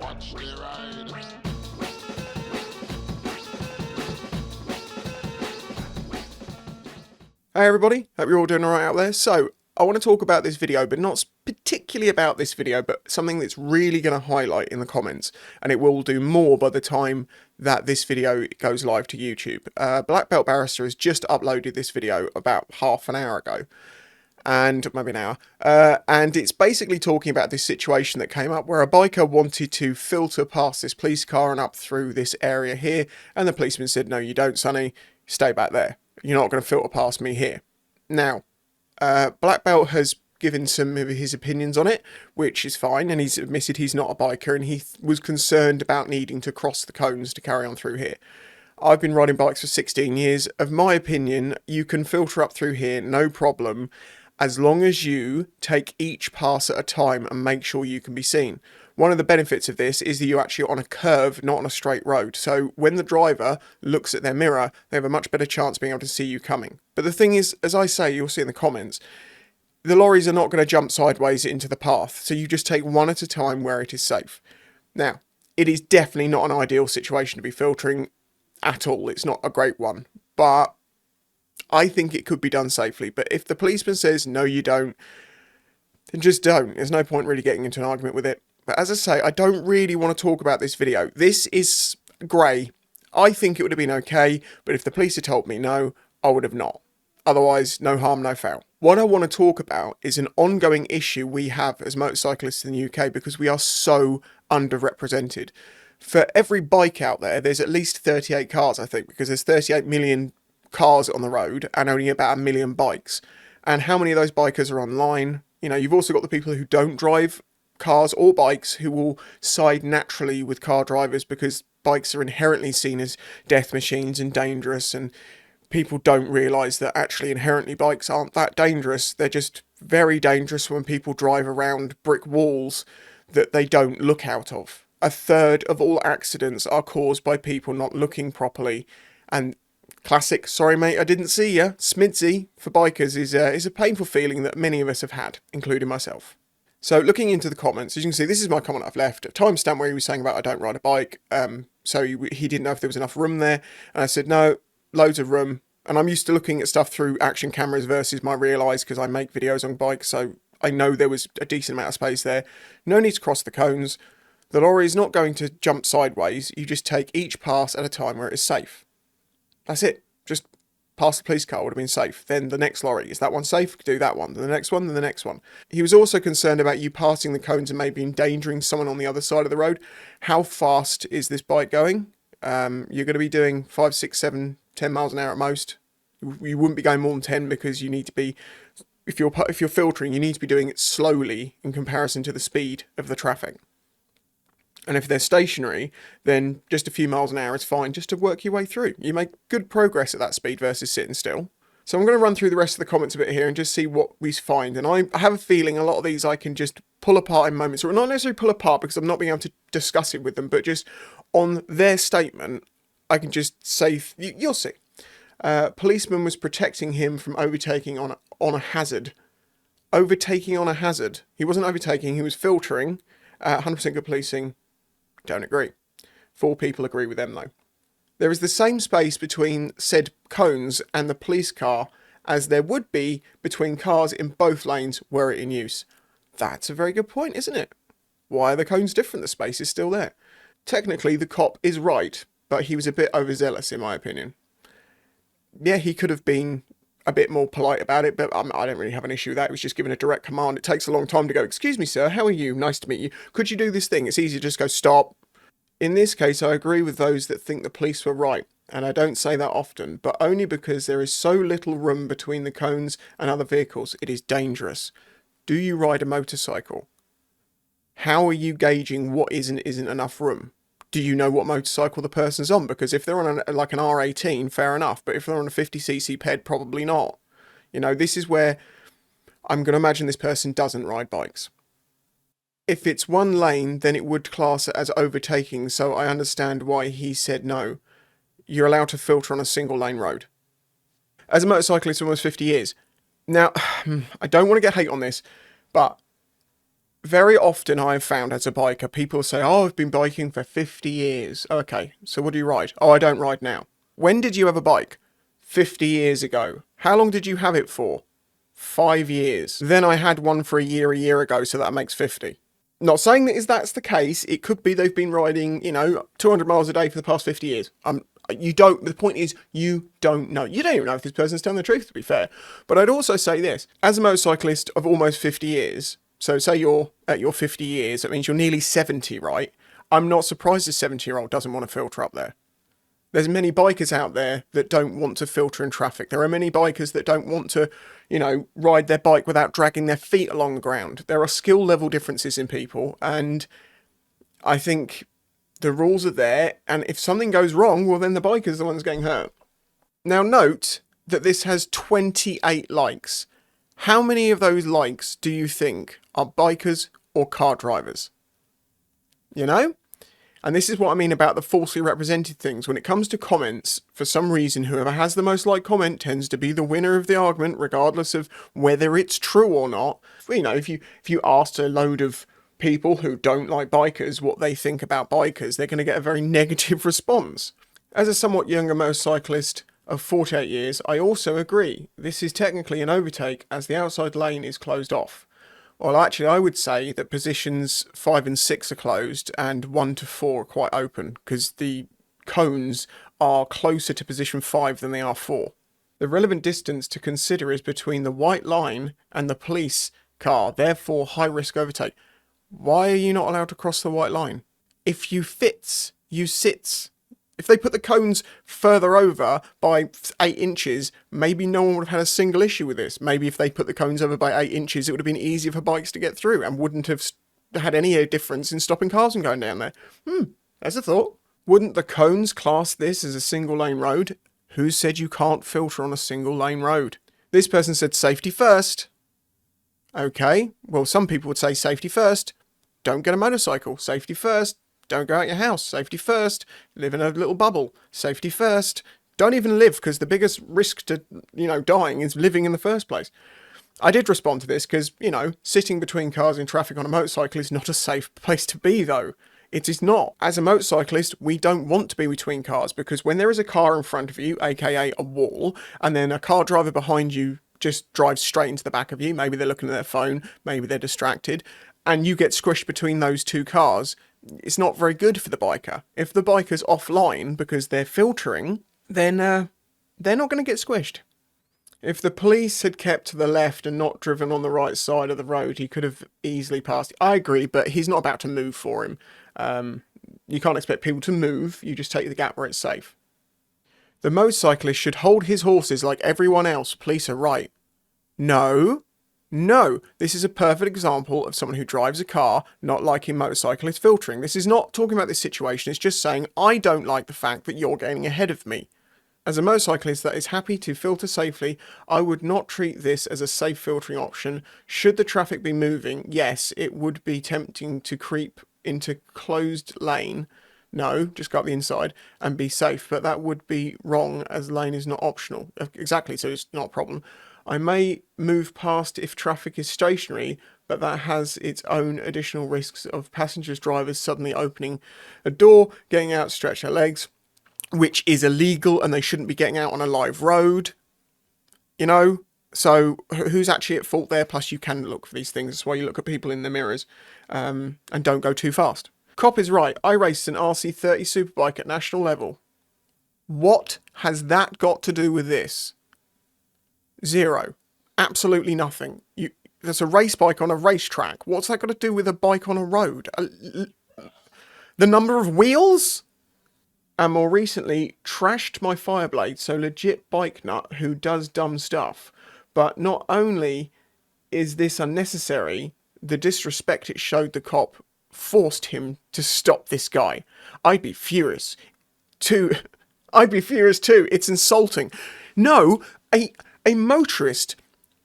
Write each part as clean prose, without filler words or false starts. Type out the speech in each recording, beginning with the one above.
Watch the ride. Hey everybody, hope you're all doing alright out there. So, I want to talk about this video, but not particularly about this video, but something that's really going to highlight in the comments, and it will do more by the time that this video goes live to YouTube. Black Belt Barrister has just uploaded this video about half an hour ago, and maybe an hour, and it's basically talking about this situation that came up where a biker wanted to filter past this police car and up through this area here, and the policeman said, "No, you don't, sonny, stay back there. You're not going to filter past me here." Now, Black Belt has given some of his opinions on it, which is fine, and he's admitted he's not a biker, and he was concerned about needing to cross the cones to carry on through here. I've been riding bikes for 16 years. Of my opinion, you can filter up through here, no problem, as long as you take each pass at a time and make sure you can be seen. One of the benefits of this is that you're actually on a curve, not on a straight road. So when the driver looks at their mirror, they have a much better chance of being able to see you coming. But the thing is, as I say, you'll see in the comments, the lorries are not going to jump sideways into the path. So you just take one at a time where it is safe. Now, it is definitely not an ideal situation to be filtering at all. It's not a great one. But I think it could be done safely. But if the policeman says, no, you don't, then just don't. There's no point really getting into an argument with it. But as I say, I don't really want to talk about this video. This is grey. I think it would have been okay, but if the police had told me no, I would have not. Otherwise, no harm, no foul. What I want to talk about is an ongoing issue we have as motorcyclists in the UK because we are so underrepresented. For every bike out there, there's at least 38 cars, I think, because there's 38 million cars on the road and only about 1 million bikes. And how many of those bikers are online? You know, you've also got the people who don't drive cars or bikes who will side naturally with car drivers because bikes are inherently seen as death machines and dangerous, and people don't realise that actually inherently bikes aren't that dangerous. They're just very dangerous when people drive around brick walls that they don't look out of. A third of all accidents are caused by people not looking properly, and classic "sorry mate, I didn't see ya" smidsy for bikers is a painful feeling that many of us have had, including myself. So looking into the comments, as you can see, this is my comment I've left. A timestamp where he was saying about I don't ride a bike. So he didn't know if there was enough room there. And I said, no, loads of room. And I'm used to looking at stuff through action cameras versus my real eyes because I make videos on bikes. So I know there was a decent amount of space there. No need to cross the cones. The lorry is not going to jump sideways. You just take each pass at a time where it is safe. That's it. Just past the police car would have been safe. Then the next lorry, is that one safe? Do that one. Then the next one, then the next one. He was also concerned about you passing the cones and maybe endangering someone on the other side of the road. How fast is this bike going? You're going to be doing 5, 6, 7, 10 miles an hour at most. You wouldn't be going more than 10 because you need to be, if you're filtering, you need to be doing it slowly in comparison to the speed of the traffic. And if they're stationary, then just a few miles an hour is fine just to work your way through. You make good progress at that speed versus sitting still. So I'm going to run through the rest of the comments a bit here and just see what we find. And I have a feeling a lot of these I can just pull apart in moments, or not necessarily pull apart because I'm not being able to discuss it with them, but just on their statement, I can just say, you'll see. Policeman was protecting him from overtaking on a hazard. Overtaking on a hazard. He wasn't overtaking, he was filtering. 100% good policing. Don't agree. 4 people agree with them though. There is the same space between said cones and the police car as there would be between cars in both lanes were it in use. That's a very good point, isn't it? Why are the cones different? The space is still there. Technically, the cop is right, but he was a bit overzealous in my opinion. Yeah, he could have been a bit more polite about it, but I don't really have an issue with that. It was just given a direct command. It takes a long time to go, "Excuse me, sir, how are you? Nice to meet you. Could you do this thing?" It's easy to just go, "Stop." In this case, I agree with those that think the police were right, and I don't say that often, but only because there is so little room between the cones and other vehicles. It is dangerous. Do you ride a motorcycle? How are you gauging what is and isn't enough room? Do you know what motorcycle the person's on? Because if they're on like an R18, fair enough. But if they're on a 50cc ped, probably not. You know, this is where I'm going to imagine this person doesn't ride bikes. If it's one lane, then it would class it as overtaking. So I understand why he said no. You're allowed to filter on a single lane road. As a motorcyclist for almost 50 years. Now, I don't want to get hate on this, but very often I've found as a biker, people say, oh, I've been biking for 50 years. Okay, so what do you ride? Oh, I don't ride now. When did you have a bike? 50 years ago. How long did you have it for? 5 years. Then I had one for a year ago, so that makes 50. Not saying that that's the case. It could be they've been riding, 200 miles a day for the past 50 years. The point is, you don't know. You don't even know if this person's telling the truth, to be fair. But I'd also say this, as a motorcyclist of almost 50 years, so say you're at your 50 years, that means you're nearly 70, right? I'm not surprised a 70-year-old doesn't want to filter up there. There's many bikers out there that don't want to filter in traffic. There are many bikers that don't want to, ride their bike without dragging their feet along the ground. There are skill level differences in people, and I think the rules are there, and if something goes wrong, well, then the biker's the one's getting hurt. Now, note that this has 28 likes. How many of those likes do you think are bikers or car drivers? And this is what I mean about the falsely represented things. When it comes to comments, for some reason, whoever has the most like comment tends to be the winner of the argument, regardless of whether it's true or not. If you asked a load of people who don't like bikers what they think about bikers, they're going to get a very negative response. As a somewhat younger motorcyclist of 48 years, I also agree. This is technically an overtake as the outside lane is closed off. Well, actually, I would say that positions 5 and 6 are closed and 1 to 4 are quite open because the cones are closer to position 5 than they are 4. The relevant distance to consider is between the white line and the police car, therefore high risk overtake. Why are you not allowed to cross the white line? If you fits, you sits. If they put the cones further over by 8 inches, maybe no one would have had a single issue with this. Maybe if they put the cones over by 8 inches, it would have been easier for bikes to get through and wouldn't have had any difference in stopping cars from going down there. There's a thought. Wouldn't the cones class this as a single lane road? Who said you can't filter on a single lane road? This person said safety first. Okay, well, some people would say safety first. Don't get a motorcycle. Safety first. Don't go out your house. Safety first. Live in a little bubble. Safety first. Don't even live, because the biggest risk to, dying is living in the first place. I did respond to this because, sitting between cars in traffic on a motorcycle is not a safe place to be, though. It is not. As a motorcyclist, we don't want to be between cars, because when there is a car in front of you, aka a wall, and then a car driver behind you just drives straight into the back of you, maybe they're looking at their phone, maybe they're distracted, and you get squished between those two cars, it's not very good for the biker. If the biker's offline because they're filtering, then they're not going to get squished. If the police had kept to the left and not driven on the right side of the road, he could have easily passed. I agree, but he's not about to move for him. You can't expect people to move. You just take the gap where it's safe. The motorcyclist should hold his horses like everyone else. Police are right. No. This is a perfect example of someone who drives a car not liking motorcyclist filtering. This is not talking about this situation. It's just saying, I don't like the fact that you're getting ahead of me. As a motorcyclist that is happy to filter safely, I would not treat this as a safe filtering option. Should the traffic be moving, yes, it would be tempting to creep into closed lane. No, just go up the inside and be safe. But that would be wrong, as lane is not optional. Exactly, so it's not a problem. I may move past if traffic is stationary, but that has its own additional risks of passengers, drivers suddenly opening a door, getting out, stretch their legs, which is illegal, and they shouldn't be getting out on a live road. So who's actually at fault there? Plus, you can look for these things. That's why you look at people in the mirrors, and don't go too fast. Cop is right. I raced an RC30 superbike at national level. What has that got to do with this? Zero. Absolutely nothing. There's a race bike on a racetrack. What's that got to do with a bike on a road? The number of wheels? And more recently, trashed my Fireblade, so legit bike nut who does dumb stuff. But not only is this unnecessary, the disrespect it showed the cop forced him to stop this guy. I'd be furious too. It's insulting. No, a motorist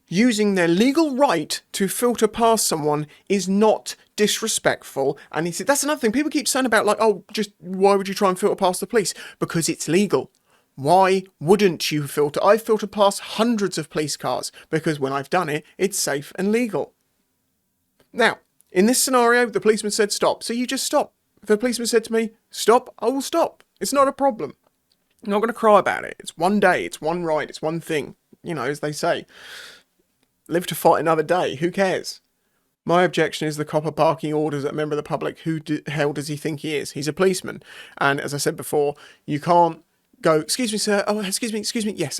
using their legal right to filter past someone is not disrespectful. And he said, that's another thing people keep saying about, like, oh, just why would you try and filter past the police? Because it's legal. Why wouldn't you filter? I've filtered past hundreds of police cars because when I've done it, it's safe and legal. Now, In this scenario, the policeman said stop, so you just stop. If the policeman said to me, stop, I will stop. It's not a problem. I'm not going to cry about it. It's one day, it's one ride, it's one thing. You know, as they say, live to fight another day. Who cares? My objection is the copper barking orders at a member of the public. Who the hell does he think he is? He's a policeman. And as I said before, you can't go, excuse me, sir. Oh, excuse me. Yes.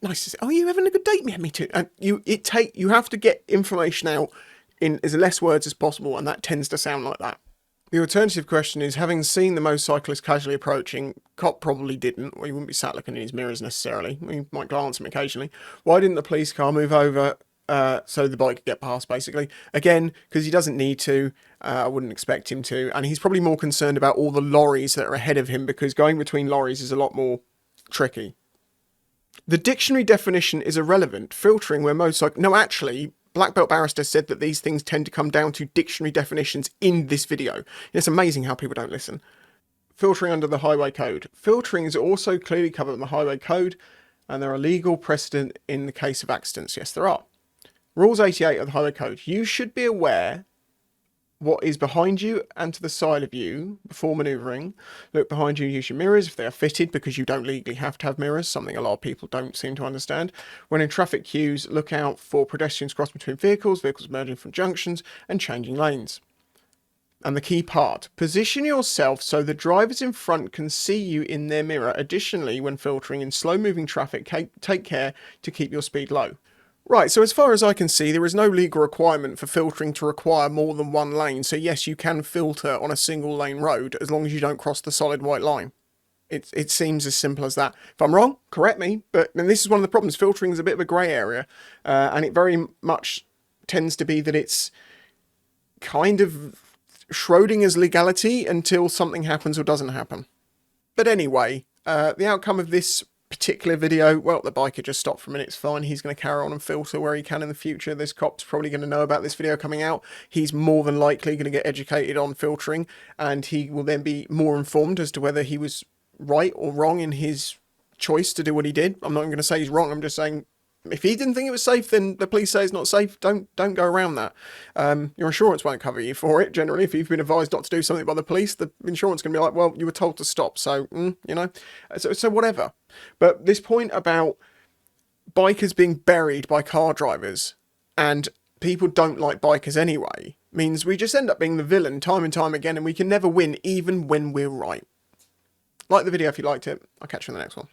Nice. Oh, you having a good date? Yeah, me too. And you have to get information out in as less words as possible. And that tends to sound like that. The alternative question is, having seen the motorcyclist casually approaching, cop probably didn't, or he wouldn't be sat looking in his mirrors necessarily. He might glance at him occasionally. Why didn't the police car move over so the bike could get past, basically? Again, because he doesn't need to. I wouldn't expect him to. And he's probably more concerned about all the lorries that are ahead of him, because going between lorries is a lot more tricky. The dictionary definition is irrelevant. Filtering where motorcycle... No, actually... Black Belt Barrister said that these things tend to come down to dictionary definitions in this video. It's amazing how people don't listen. Filtering under the Highway Code. Filtering is also clearly covered in the Highway Code, and there are legal precedent in the case of accidents. Yes, there are. Rules 88 of the Highway Code. You should be aware what is behind you and to the side of you before manoeuvring. Look behind you, use your mirrors if they are fitted, because you don't legally have to have mirrors, something a lot of people don't seem to understand. When in traffic queues, look out for pedestrians crossing between vehicles merging from junctions, and changing lanes. And the key part, position yourself so the drivers in front can see you in their mirror. Additionally, when filtering in slow moving traffic, take care to keep your speed low. Right, so as far as I can see, there is no legal requirement for filtering to require more than one lane. So yes, you can filter on a single lane road as long as you don't cross the solid white line. It seems as simple as that. If I'm wrong, correct me. But and this is one of the problems. Filtering is a bit of a grey area. And it very much tends to be that it's kind of Schrodinger's legality until something happens or doesn't happen. But anyway, the outcome of this particular video, well, the biker just stopped for a minute, it's fine. He's going to carry on and filter where he can in the future. This cop's probably going to know about this video coming out. He's more than likely going to get educated on filtering, and he will then be more informed as to whether he was right or wrong in his choice to do what he did. I'm not even going to say he's wrong, I'm just saying if he didn't think it was safe, then the police say it's not safe. Don't go around that. Your insurance won't cover you for it. Generally, if you've been advised not to do something by the police, the insurance can be like, well, you were told to stop, so you know, so whatever. But this point about bikers being buried by car drivers and people don't like bikers anyway means we just end up being the villain time and time again, and we can never win even when we're right. Like the video if you liked it. I'll catch you in the next one.